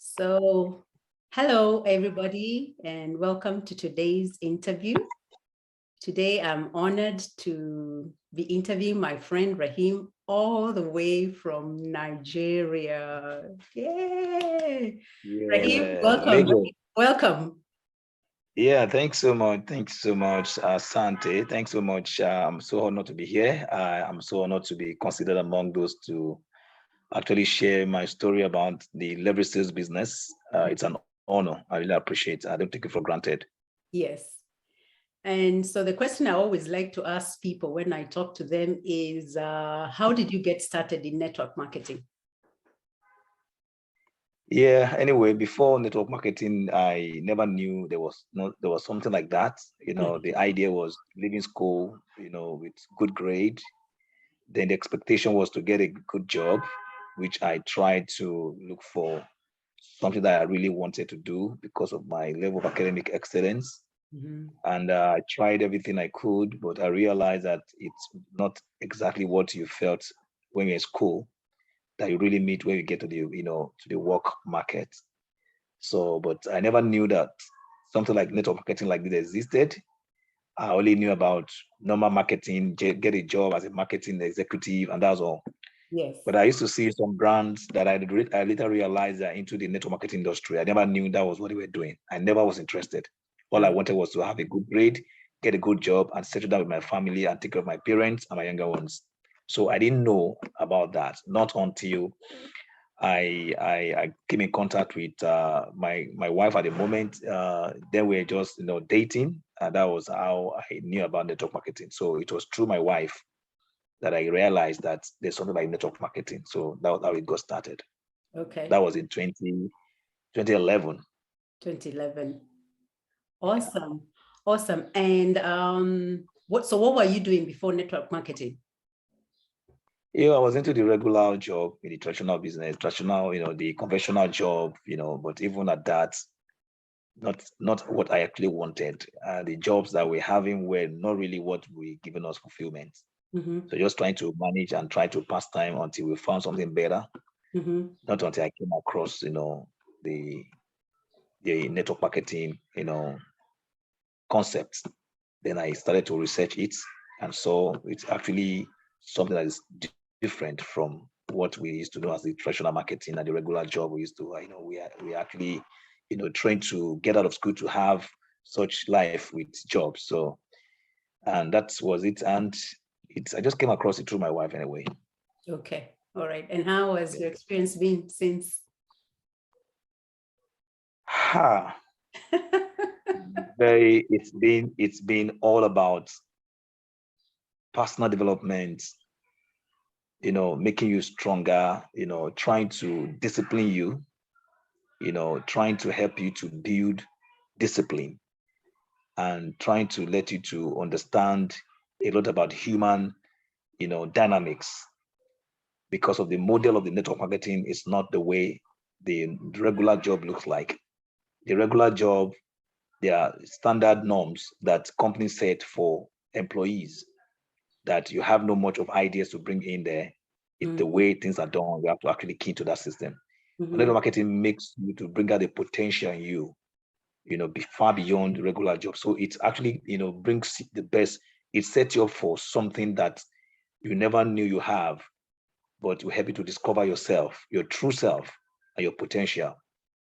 So, hello everybody, and welcome to today's interview. Today, I'm honored to be interviewing my friend Raheem all the way from Nigeria. Yay! Raheem, Yeah, welcome. Lagos. Welcome. Yeah, thanks so much. Thanks so much, Sante. Thanks so much. I'm so honored to be here. I'm so honored to be considered among those to actually share my story about the leverage sales business. It's an honor. I really appreciate it. I don't take it for granted. Yes. And so the question I always like to ask people when I talk to them is, how did you get started in network marketing? Yeah, anyway, before network marketing, I never knew there was something like that. The idea was leaving school, with good grade. Then the expectation was to get a good job, which I tried to look for something that I really wanted to do because of my level of academic excellence. Mhm. And I tried everything I could, but I realized that it's not exactly what you felt when you're in school that you really meet when you get to the work market. So, but I never knew that something like network marketing like this existed. I only knew about normal marketing, get a job as a marketing executive, and that's all. Yes. But I used to see some brands that I later realized are into the network marketing industry. I never knew that was what they were doing. I never was interested. All I wanted was to have a good grade, get a good job, and settle down with my family and take care of my parents and my younger ones. So I didn't know about that, not until I came in contact with my wife at the moment. Then we were just dating, and that was how I knew about network marketing. So it was through my wife that I realized that there's something like network marketing. So that was how it got started. Okay. That was in 2011. 2011. Yeah. Awesome. Awesome. And what were you doing before network marketing? Yeah, I was into the regular job in the traditional business, the conventional job, but even at that, not what I actually wanted. The jobs that we're having were not really what were giving us fulfillment. Mm-hmm. So just trying to manage and try to pass time until we found something better. Mm-hmm. Not until I came across, the the network marketing, concepts. Then I started to research it, and so it's actually something that is different from what we used to do as the traditional marketing and the regular job we used to. We actually, trained to get out of school to have such life with jobs. So, and that was it. And I just came across it through my wife anyway. Okay. All right. And how has your experience been since? Ha! It's been all about personal development, making you stronger, trying to discipline you, trying to help you to build discipline and trying to let you to understand a lot about human, dynamics because of the model of the network marketing is not the way the regular job looks like. The regular job, there are standard norms that companies set for employees that you have no much of ideas to bring in there. It's the way things are done. You have to actually key to that system. But Mm-hmm. network marketing makes you to bring out the potential in you, be far beyond the regular job. So it actually, brings the best. It sets you up for something that you never knew you have, but will help you to discover yourself, your true self, and your potential.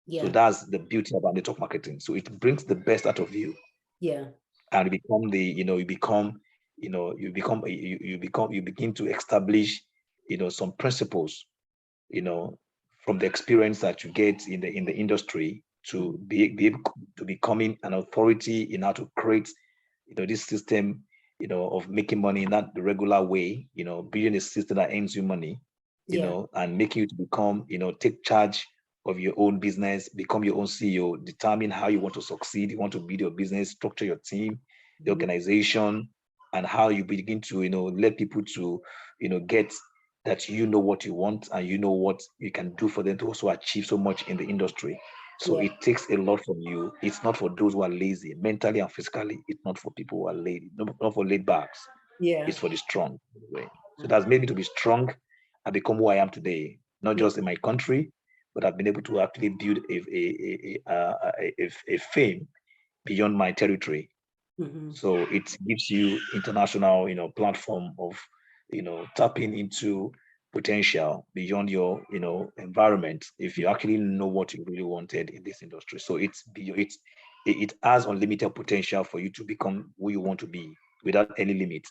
So Yeah. that's the beauty about network marketing. So it brings the best out of you, Yeah. and you become you begin to establish, some principles, you know, from the experience that you get in the industry to be able to becoming an authority in how to create, this system, of making money, not the regular way, building a system that earns you money, Yeah. and making you to become, take charge of your own business, become your own CEO, determine how you want to succeed, you want to build your business, structure your team, the Mhm. organization, and how you begin to, let people to, get that what you want and what you can do for them to also achieve so much in the industry. So Yeah. it takes a lot from you. It's not for those who are lazy, mentally and physically. It's not for people who are lazy, not for laid backs. Yeah. It's for the strong. Anyway. So that's made me to be strong and become who I am today, not Yeah. just in my country, but I've been able to actually build a fame beyond my territory. Mm-hmm. So it gives you international, platform of, tapping into potential beyond your, environment if you actually know what you really wanted in this industry. So it has unlimited potential for you to become who you want to be without any limit.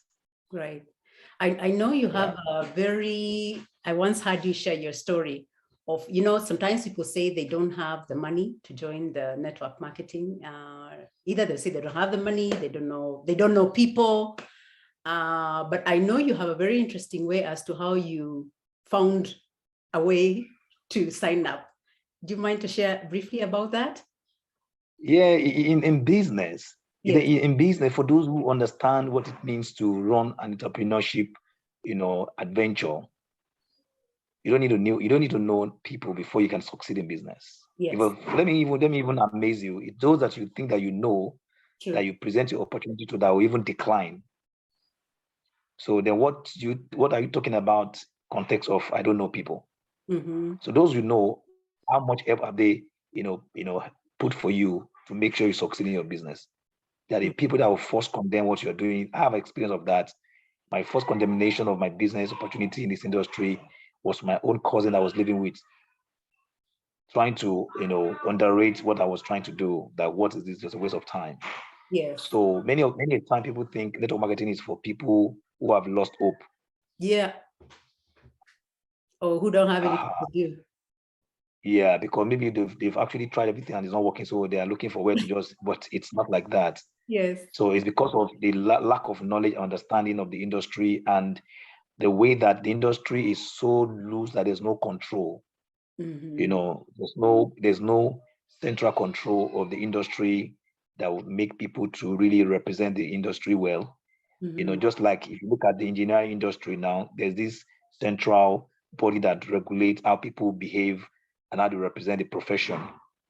Right. I know you Yeah. have I once heard you share your story of, sometimes people say they don't have the money to join the network marketing. Either they say they don't have the money, they don't know people. But I know you have a very interesting way as to how you found a way to sign up. Do you mind to share briefly about that? Yeah, in business, Yes. in business, for those who understand what it means to run an entrepreneurship, adventure, you don't need to know people before you can succeed in business. Yes. Even let me even amaze you. It's those that you think that you know that True. you present your opportunity to that will even decline. So then what are you talking about context of I don't know people? Mm-hmm. So those you know, how much effort have they, put for you to make sure you succeed in your business? There are the people that will first condemn what you're doing. I have experience of that. My first condemnation of my business opportunity in this industry was my own cousin I was living with, trying to, underrate what I was trying to do, that what is this, just a waste of time. Yes. So many a time people think network marketing is for people who have lost hope. Yeah. Or who don't have anything Ah, to do. yeah, because maybe they've actually tried everything and it's not working, so they are looking for where to just, but it's not like that. Yes. So it's because of the lack of knowledge, understanding of the industry, and the way that the industry is so loose that there's no control. Mm-hmm. There's no central control of the industry that would make people to really represent the industry well. Mm-hmm. Just like if you look at the engineering industry now, there's this central body that regulates how people behave and how they represent the profession.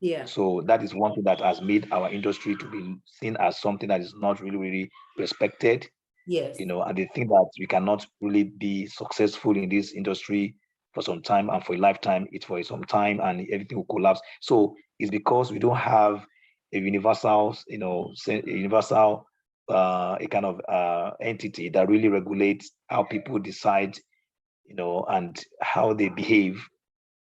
Yeah. So that is one thing that has made our industry to be seen as something that is not really, really respected. Yes. And they think that we cannot really be successful in this industry for some time, and for a lifetime, it's for some time and everything will collapse. So it's because we don't have a universal, a universal, a kind of entity that really regulates how people decide, and how they behave.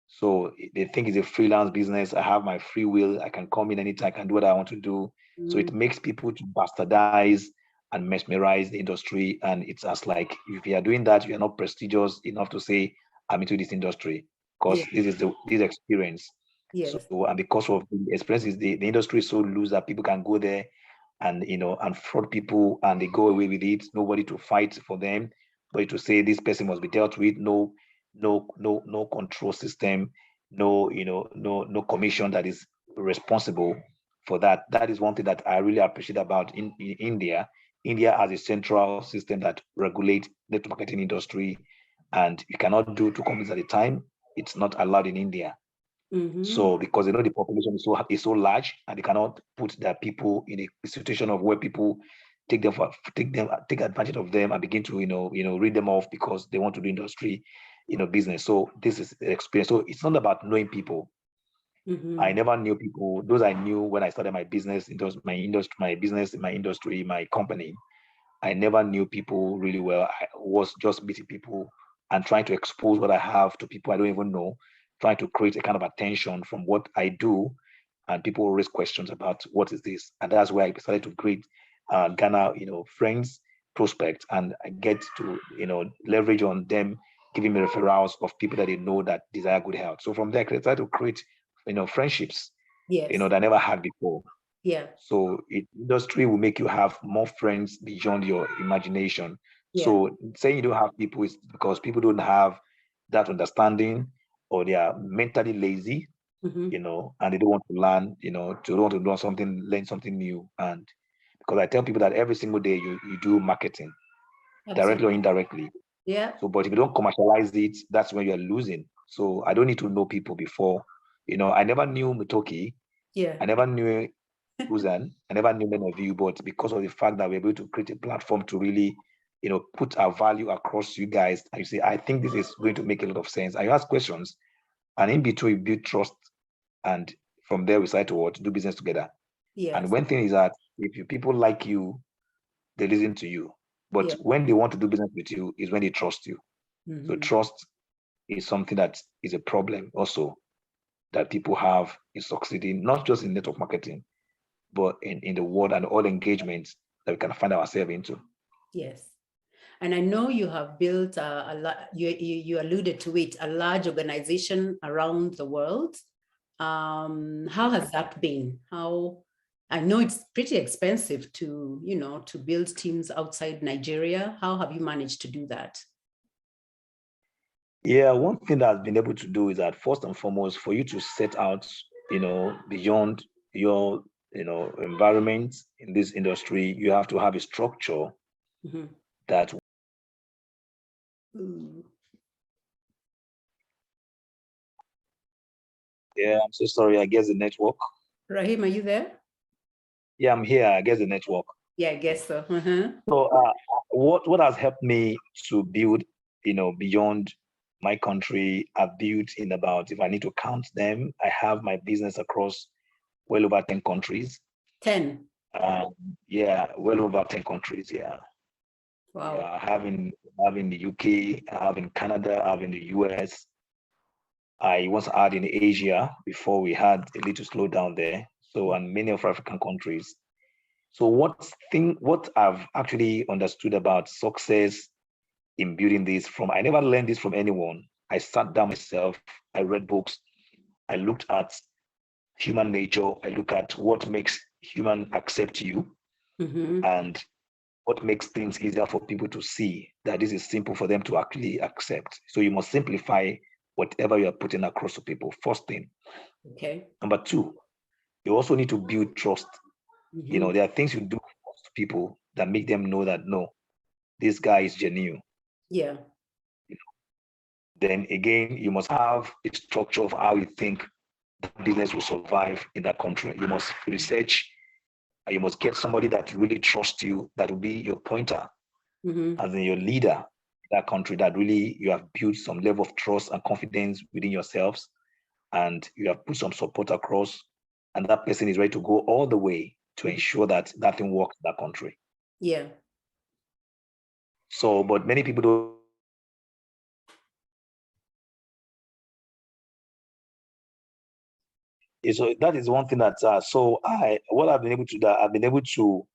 So they think it's a freelance business. I have my free will. I can come in anytime. I can do what I want to do. So Mm. it makes people to bastardize and mesmerize the industry. And it's as like if you are doing that, you are not prestigious enough to say I'm into this industry Yeah. because this experience. Yes. So and because of the experiences, the industry is so loose that people can go there and and fraud people and they go away with it. Nobody to fight for them, but to say this person must be dealt with. No control system, no commission that is responsible for that. That is one thing that I really appreciate about in India. India has a central system that regulates the marketing industry, and you cannot do two companies at a time. It's not allowed in India. Mm-hmm. So because they know the population is so large, and they cannot put their people in a situation of where people take advantage of them and begin to read them off because they want to do industry, business. So this is the experience. So it's not about knowing people. I Mm-hmm. never knew people. Those I knew when I started my business, it was my industry, my business, my industry, my company. I never knew people really well. I was just meeting people and trying to expose what I have to people I don't even know, trying to create a kind of attention from what I do. And people raise questions about what is this. And that's where I decided to create Ghana, friends, prospects, and I get to, leverage on them, giving me referrals of people that they know that desire good health. So from there, I started to create, friendships, Yes. that I never had before. Yeah. So industry will make you have more friends beyond your imagination. Yeah. So saying you don't have people is because people don't have that understanding, or they are mentally lazy, Mm-hmm. and they don't want to learn, to want to learn something new. And because I tell people that every single day you do marketing, directly Absolutely. or indirectly. Yeah. So, but if you don't commercialize it, that's when you're losing. So I don't need to know people before. I never knew Mutoki. Yeah. I never knew Susan. I never knew many of you, but because of the fact that we're able to create a platform to really, put our value across you guys, and you say, I think this is going to make a lot of sense. And you ask questions, And in between, we build trust, and from there we decide to what, do business together. Yes. And one thing is that if people like you, they listen to you. But Yeah. when they want to do business with you is when they trust you. So Mm-hmm. trust is something that is a problem also that people have in succeeding, not just in network marketing, but in the world and all engagements that we can find ourselves into. Yes. And I know you have built a lot, you alluded to it, a large organization around the world. How has that been? How, I know it's pretty expensive to, to build teams outside Nigeria. How have you managed to do that? Yeah, one thing that I've been able to do is that first and foremost, for you to set out, beyond your, environment in this industry, you have to have a structure Mm-hmm. that. Ooh. Yeah, I'm so sorry. I guess the network. Raheem, are you there? Yeah, I'm here. I guess the network. Yeah, I guess so. Uh-huh. So, what has helped me to build, beyond my country? I've built in about, if I need to count them, I have my business across well over 10 countries. 10. Um, yeah, well over 10 countries. Yeah. Wow. Yeah, having the UK, I have in Canada, I have in the US. I once had in Asia before we had a little slowdown there. So, and many of African countries. So what I've actually understood about success in building this from, I never learned this from anyone. I sat down myself, I read books, I looked at human nature, I look at what makes human accept you, Mm-hmm. and what makes things easier for people to see that this is simple for them to actually accept. So you must simplify whatever you are putting across to people, first thing. Okay. Number two, you also need to build trust. Mm-hmm. There are things you do to people that make them know that no, this guy is genuine. Yeah. Then again, you must have a structure of how you think that business will survive in that country. You must research, you must get somebody that really trusts you, that will be your pointer, Mm-hmm. as in your leader in that country, that really you have built some level of trust and confidence within yourselves, and you have put some support across, and that person is ready to go all the way to ensure that that thing works in that country. Yeah. So, but many people don't. So that is one thing that so I what I've been able to do, I've been able to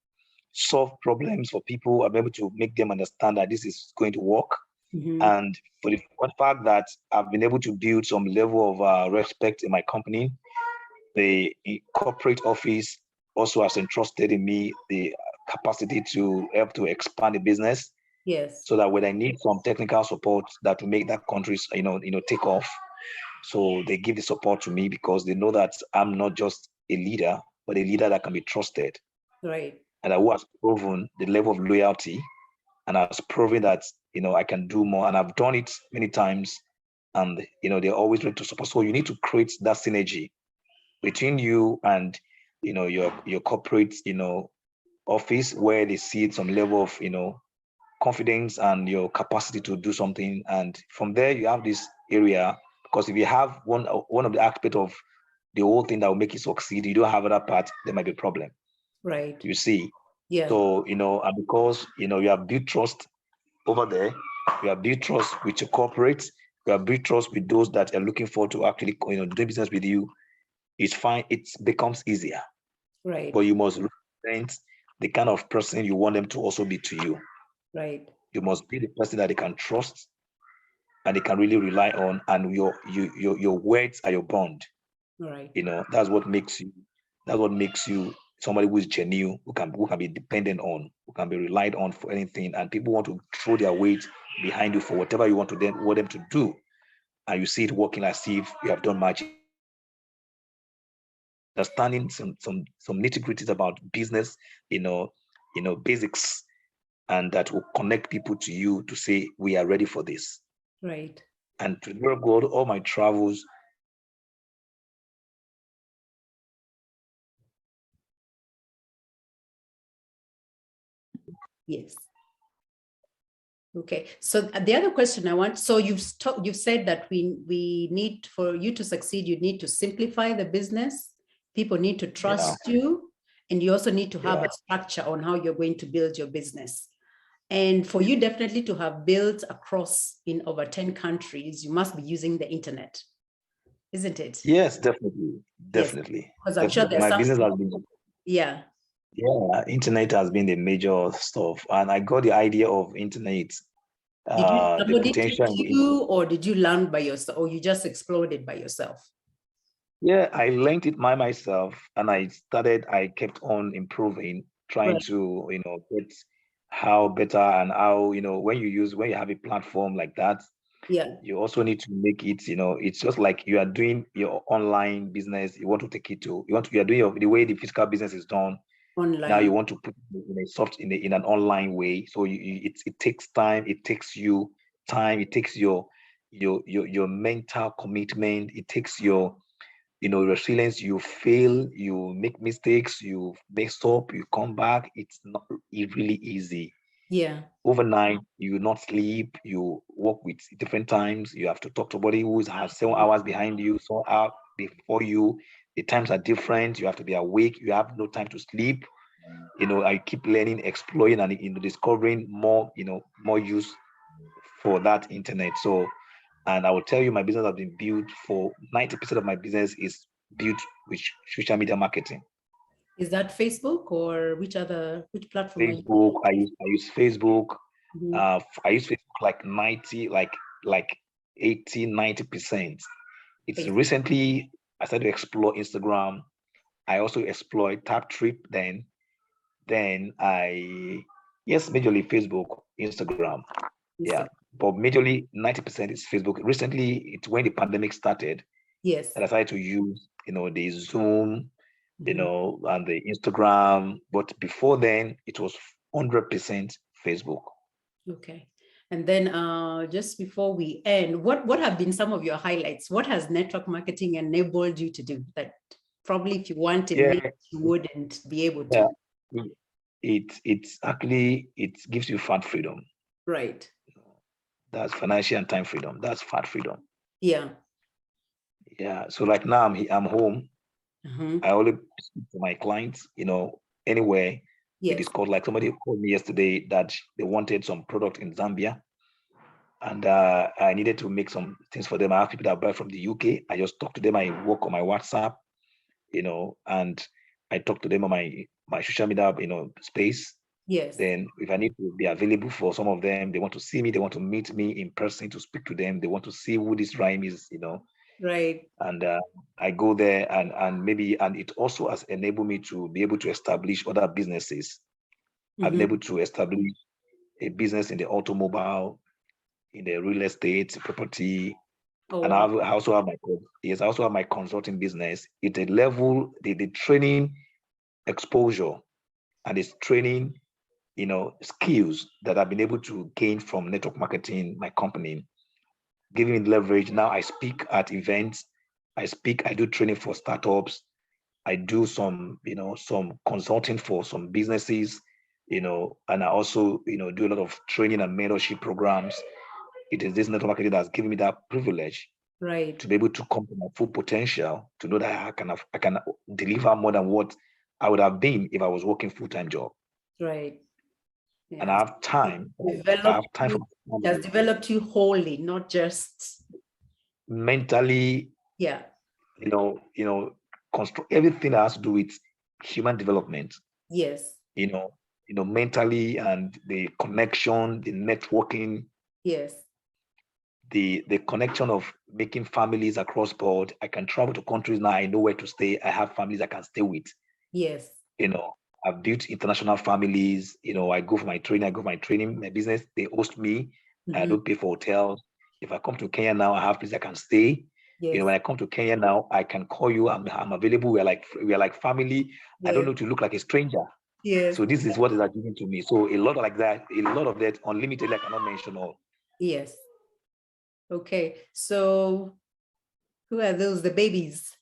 solve problems for people. I've been able to make them understand that this is going to work. Mm-hmm. And for the one fact that I've been able to build some level of respect in my company, the corporate office also has entrusted in me the capacity to help to expand the business, Yes. so that when I need some technical support that will make that country, take off, so they give the support to me because they know that I'm not just a leader, but a leader that can be trusted, Right. and who has proven the level of loyalty, and has proven that I can do more, and I've done it many times, and they're always ready to support. So you need to create that synergy between you and your corporate office, where they see some level of confidence and your capacity to do something, and from there you have this area. Because if you have one of the aspect of the whole thing that will make you succeed, you don't have that part, there might be a problem, Right. you see. Yeah. So and because you have built trust over there, you have built trust with your corporate, you have built trust with those that are looking forward to actually do business with you, it's fine, it becomes easier. But Right. you must represent the kind of person you want them to also be to you. Right. You must be the person that they can trust and they can really rely on, and your words are your bond. Right. That's what makes you somebody who is genuine, who can be dependent on, who can be relied on for anything, and people want to throw their weight behind you for whatever you want them to do, and you see it working as if you have done magic. Understanding some nitty-gritties about business, basics, and that will connect people to you to say we are ready for this. Right. And to the God, all my travels. Yes. Okay. So the other question I want, so you've said that we need, for you to succeed, you need to simplify the business. People need to Yeah, trust you, and you also need to have yeah. a structure on how you're going to build your business. And for you definitely to have built across in over 10 countries, you must be using the internet, isn't it? Yes, definitely, Yes. definitely, Because I'm sure definitely. there's My some, business has been, yeah. yeah, internet has been the major stuff, and I got the idea of internet, Did you the somebody potential teach in the you, or did you learn by yourself, or you just explored it by yourself? Yeah, I learned it by myself, and I kept on improving, trying Right. to, get how better, and how, when you have a platform like that, Yeah. you also need to make it, it's just like you are doing your online business. You want to take it to, you are doing the way the physical business is done. Now Online. you want to put it in a in an online way. So it takes time, it takes you time, it takes your mental commitment, it takes your resilience. You fail, you make mistakes, you mess up, you come back. It's not really easy. Yeah. Overnight, you will not sleep, you work with different times, you have to talk to somebody who has 7 hours behind you, so out before you. The times are different, you have to be awake, you have no time to sleep. I keep learning, exploring, and discovering more, more use for that internet. So, and I will tell you, my business has been built for 90% of my business is built with social media marketing. Is that Facebook, or which platform are you Facebook, I use Facebook. using? I use Facebook like 90, like 80, 90%. It's Facebook. recently I started to explore Instagram. I also explored TapTrip then yes, majorly Facebook, Instagram. Yeah. Instagram. But majorly 90% is Facebook. Recently, it's when the pandemic started Yes. that I started to use, the Zoom, Mhm. and the Instagram. But before then, it was 100% Facebook. Okay. And then just before we end, what have been some of your highlights? What has network marketing enabled you to do that probably if you want in Yeah, minutes, you wouldn't be able yeah. to? It's actually, it gives you fat freedom. Right. That's financial and time freedom. That's fat freedom. Yeah. Yeah. So like now I'm home. Uh-huh. I only speak to my clients, anywhere. We Yes. discussed, like somebody called me yesterday that they wanted some product in Zambia, and I needed to make some things for them. I have people that buy from the UK. I just talk to them. I work on my WhatsApp, and I talk to them on my social media, space. Yes. Then if I need to be available for some of them, they want to see me, they want to meet me in person to speak to them, they want to see who this rhyme is, Right. and I go there, and it also has enabled me to be able to establish other businesses. I've been Mm-hmm. able to establish a business in the automobile, in the real estate, property, Oh, and wow. I also have I also have my consulting business. It's a level, the training exposure, and it's training, skills that I've been able to gain from network marketing, my company, giving me leverage. Now I speak at events, I do training for startups, I do some consulting for some businesses, and I also, do a lot of training and mentorship programs. It is this network marketing that's given me that privilege Right. to be able to come to my full potential, to know that I can deliver more than what I would have been if I was working full-time job. Right. And I Yes. have time. I have Developed time for you, my it has family. developed you wholly, not just, Mentally, yeah. construct everything that has to do with human development, Yes. you know, mentally, and the connection, the networking, Yes. the connection of making families across board. I can travel to countries now. I know where to stay. I have families I can stay with. Yes. You know, I've built international families. I go for my training. I go for my training. My business, they host me. I Mm-hmm. don't pay for hotels. If I come to Kenya now, I have places I can stay. Yes. When I come to Kenya now, I can call you. I'm available. We are like family. I don't Yes. need to look like a stranger. Yes. So this is what is given to me. So a lot like that, a lot of that, unlimited. I cannot mention all. Yes. Okay. So who are those? The babies.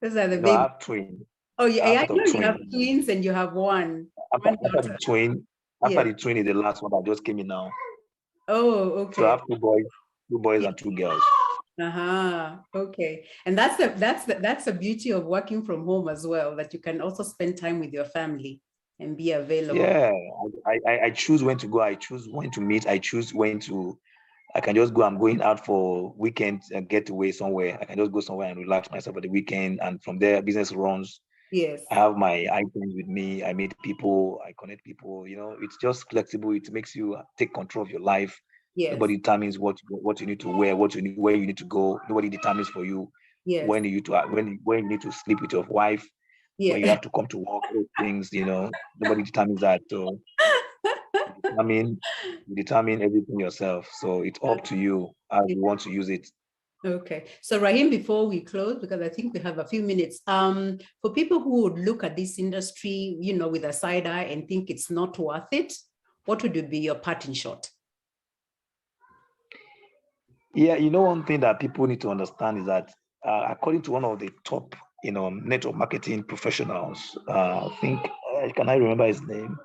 Those are the I babies. have twins. Oh, yeah. I have a I set of know you have twins. twins and you have one After the daughter. twin, After Yes. the training, the last one that just came in now. Oh, So I okay. have two boys Yeah. and two girls. Uh-huh. Okay. And that's the beauty of working from home as well, that you can also spend time with your family and be available. Yeah, I choose when to go. I choose when to meet. I choose when to. I can just go. I'm going out for weekend and get away somewhere. I can just go somewhere and relax myself at the weekend, and from there, business runs. Yes. I have my items with me. I meet people. I connect people. It's just flexible. It makes you take control of your life. Yes. Nobody determines what you need to wear, where you need to go. Nobody determines for you Yes. when you need to sleep with your wife, when you Yeah. have to come to work. Those things, nobody determines that. So determine you determine everything yourself. So it's up to you how you want to use it. Okay. So Raheem, before we close, because I think we have a few minutes, for people who would look at this industry, with a side eye and think it's not worth it, what would be your parting shot? Yeah, one thing that people need to understand is that according to one of the top, network marketing professionals, I think, can I remember his name?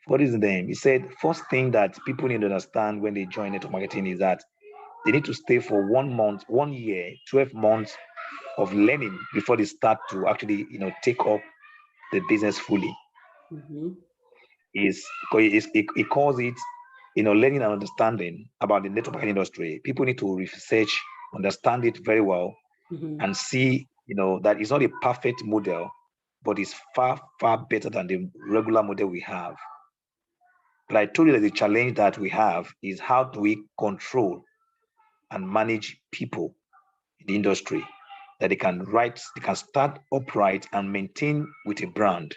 What is the name? He said, first thing that people need to understand when they join network marketing is that they need to stay for 1 month, 1 year, 12 months of learning before they start to actually, take up the business fully. Mm-hmm. He calls it, learning and understanding about the network marketing industry. People need to research, understand it very well, Mm-hmm. and see, that it's not a perfect model, but it's far, far better than the regular model we have. But I told you that the challenge that we have is how do we control and manage people in the industry that they can start upright and maintain with a brand.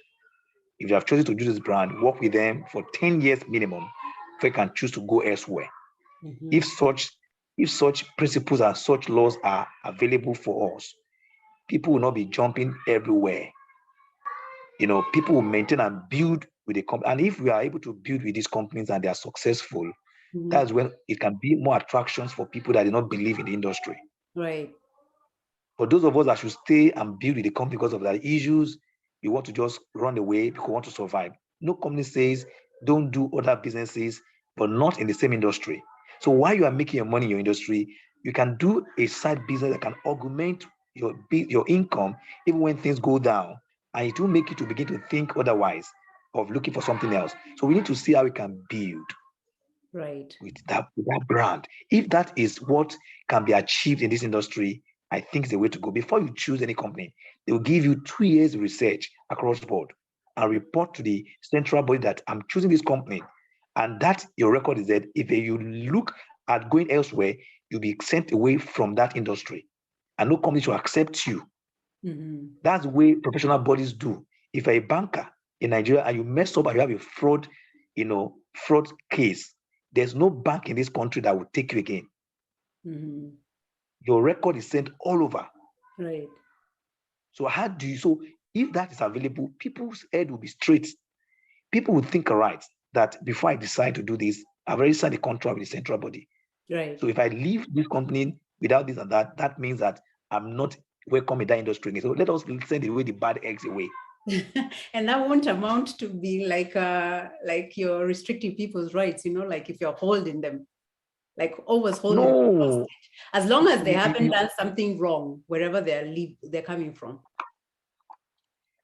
If you have chosen to use this brand, work with them for 10 years minimum, before you can choose to go elsewhere. Mm-hmm. If such principles and such laws are available for us, people will not be jumping everywhere. People will maintain and build with the company. And if we are able to build with these companies and they are successful, Mm-hmm. that's when it can be more attractions for people that do not believe in the industry. Right. For those of us that should stay and build with the company because of their issues, you want to just run away because you want to survive. No company says don't do other businesses, but not in the same industry. So while you are making your money in your industry, you can do a side business that can augment your income even when things go down, and it will make you to begin to think otherwise of looking for something else. So we need to see how we can build Right. with that brand. If that is what can be achieved in this industry, I think it's the way to go. Before you choose any company, they will give you 2 years research across board and report to the central body that I'm choosing this company. And that your record is that if you look at going elsewhere, you'll be sent away from that industry. And no company will accept you. Mm-hmm. That's the way professional bodies do. If you're a banker in Nigeria and you mess up and you have a fraud case, there's no bank in this country that will take you again. Mm-hmm. Your record is sent all over. Right. So if that is available, people's head will be straight. People will think, all right, that before I decide to do this, I've already signed a contract with the central body. Right. So if I leave this company without this and that means that I'm not welcome in that industry again. So let us send away the bad eggs away. And that won't amount to being like you're restricting people's rights, like if you're holding them, like always holding them No, hostage, as long as they haven't you, done something wrong wherever they're coming from.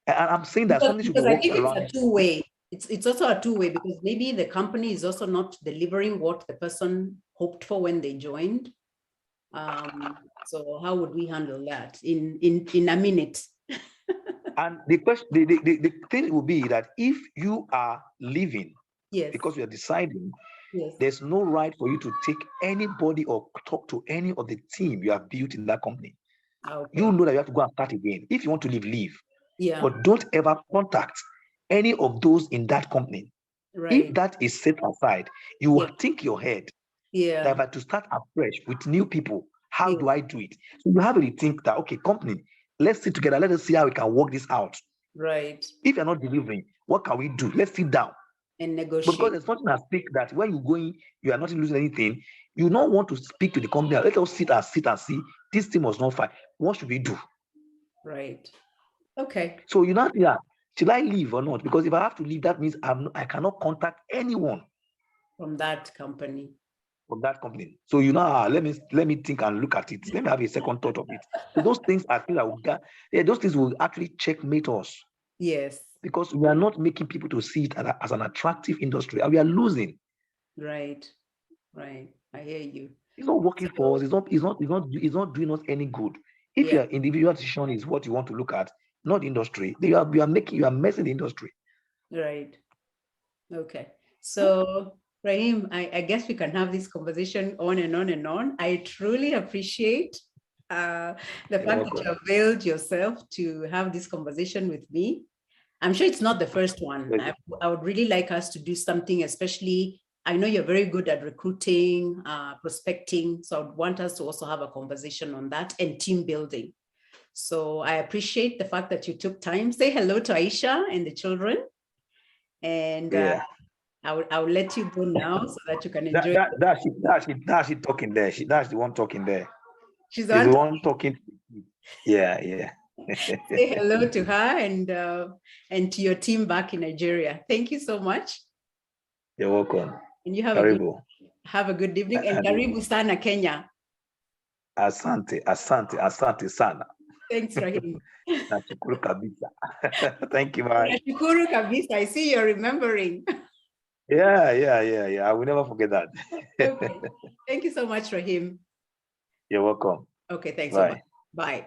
and I'm saying that Because, something should be because I worked think it's around a two-way. It's also a two-way, because maybe the company is also not delivering what the person hoped for when they joined. So how would we handle that in a minute? And the question, the thing will be that if you are leaving Yes. because you are deciding, Yes. there's no right for you to take anybody or talk to any of the team you have built in that company. You Okay. know that you have to go and start again. If you want to leave, leave. Yeah. But don't ever contact any of those in that company. If Right. that is set aside, you will Yeah. think your head that Yeah. if I to start afresh with new people, how Yeah. do I do it? So you have to think that, okay, company, let's sit together. Let us see how we can work this out. Right. If you're not delivering, what can we do? Let's sit down. And But because negotiate. there's something at stake that when you're going, you are not losing anything. You don't want to speak to the company. Let us sit and see. This thing was not fine. What should we do? Right. Okay. So you know, yeah. should I leave or not? Because if I have to leave, that means I cannot contact anyone from that company. from that company. So let me think and look at it. Let me have a second thought of it. So those things I feel those things will actually checkmate us. Yes. Because we are not making people to see it as an attractive industry, and we are losing. Right. Right. I hear you. It's not working for us. It's not doing us any good. If your individual decision is what you want to look at, not industry, you are messing the industry. Right. Okay. So Raheem, I guess we can have this conversation on and on and on. I truly appreciate the fact that you availed yourself to have this conversation with me. I'm sure it's not the first one. I would really like us to do something, especially, I know you're very good at recruiting, prospecting. So I would want us to also have a conversation on that and team building. So I appreciate the fact that you took time. Say hello to Aisha and the children. And I'll let you go now so that you can enjoy. That's she talking there. That's the one talking there. She's the one talking. Yeah. Say hello to her and to your team back in Nigeria. Thank you so much. You're welcome. And you have a good evening. And karibu sana Kenya. Asante sana. Thanks, Raheem. Nashukuru kabisa. Thank you, bye. Nashukuru kabisa. I see you're remembering. Yeah. I will never forget that. Okay. Thank you so much, Raheem. You're welcome. Okay, thanks Bye. so much. Bye.